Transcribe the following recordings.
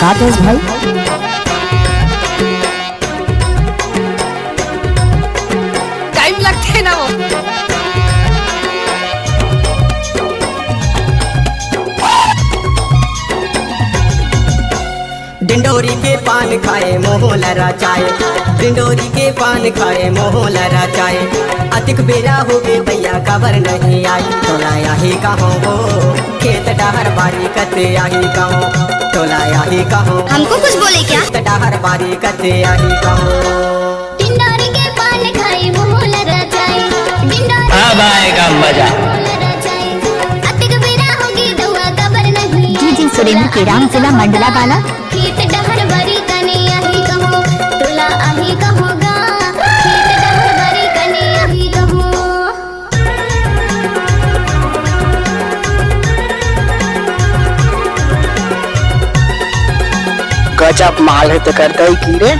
कातेश भाई टाइम लगते है ना वो। डिंडोरी के पान खाए मोह लराचाए, डिंडोरी के पान खाए मोह लराचाए। अधिक बेरा हो गए भैया खबर नहीं आई, तोलाया ही कहो वो खेत डहर बारी कते आई कहो, तोलाया ही कहो। हमको कुछ बोले क्या? खेत डहर बारी कते आई कहो। डिंडोरी के पान खाए मोह लराचाए, डिंडोरी अब आएगा मजा। अधिक बेरा हो गई दवा खबर नहीं। जी सुरेंद्र के राम जिला मंडला वाला खेत डहर बारी कने आही कहो, तोला आही कहोगा। खेत डहर बारी कने आही कहो। गजब माल है तो करता ही की रे।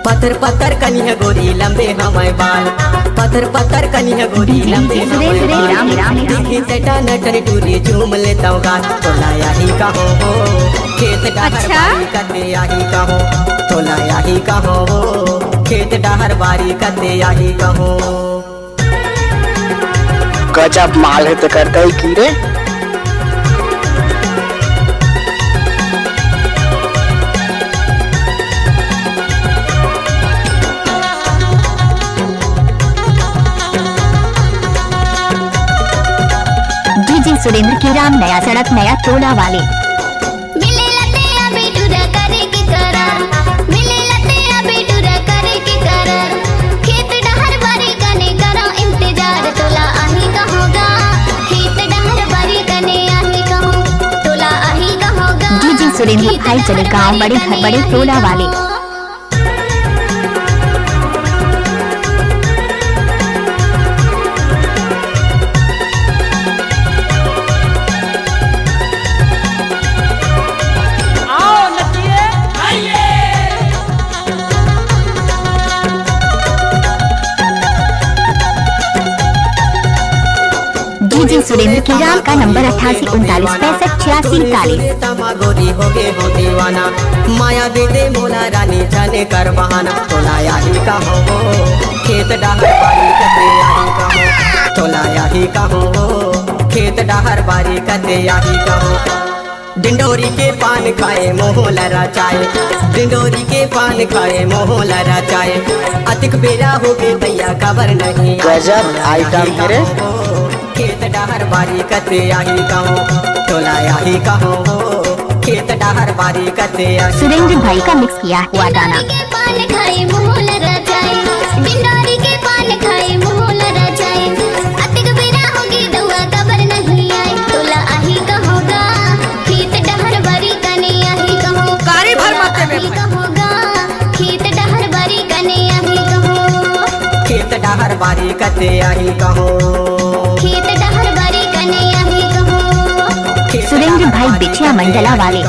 पत्थर पत्थर कनिया गोरी लंबे हमारे बाल, पत्थर पत्थर कनिया गोरी लंबे हमारे बाल। देखी सेटा नटन टूरी झूम लेता हूँ गाल, तोलाया ही कहो हो खेत डहर बारी कते आही कहो, तोलाया ही कहो हो खेत डहर बारी कते आही कहो। गजब माल है तो करता ही की रे। सुरेंद्र की राम नया सड़क नया टोला वाले। मिले लते अभी टूरा करे के करार, मिले लते अभी टूरा करे के करार। खेत डहर बारी कने करो इंतजार, तोला आही कहोगा। खेत डहर बारी कने आही कहो, तोला आही कहोगा। जी सुरेंद्र भाई चले गांव बड़े घर बड़े टोला वाले। जी सुरेंद्र की राम का नंबर 88 गोरी हो गए हो दीवाना, माया दे दे मोला रानी जाने कर बहाना, तोलाया ही कहो हो खेत डहर बारी कते आही कहो, तोलाया ही कहो हो खेत डहर बारी कते आही कहो। डिंडोरी के पान खाए मोह लराचाए, डिंडोरी के पान खाए मोह लराचाए। अधिक बेरा हो गए भैया खबर नहीं। गजब आइटम है रे। खेत डहर बारी कते आही कहो, तोलाया ही कहो हो खेत डहर बारी कते आही। सुरेंद्र भाई का मिक्स किया हुआ गाना। डिंडोरी के पान खाए मोह लराचाए, डिंडोरी के पान खाए मोह लराचाए। अधिक बेरा हो गई दवा खबर नहीं आई, तोला आही कहोगा। खेत डहर बारी कने आही कहो, कारी भर माते में आही कहोगा। खेत डहर बारी कने आही कहो, खेत डहर बारी कते आही कहो। खेत डहर बारी कने आही कहो। सुरेंद्र भाई बिछिया मंडला वाले।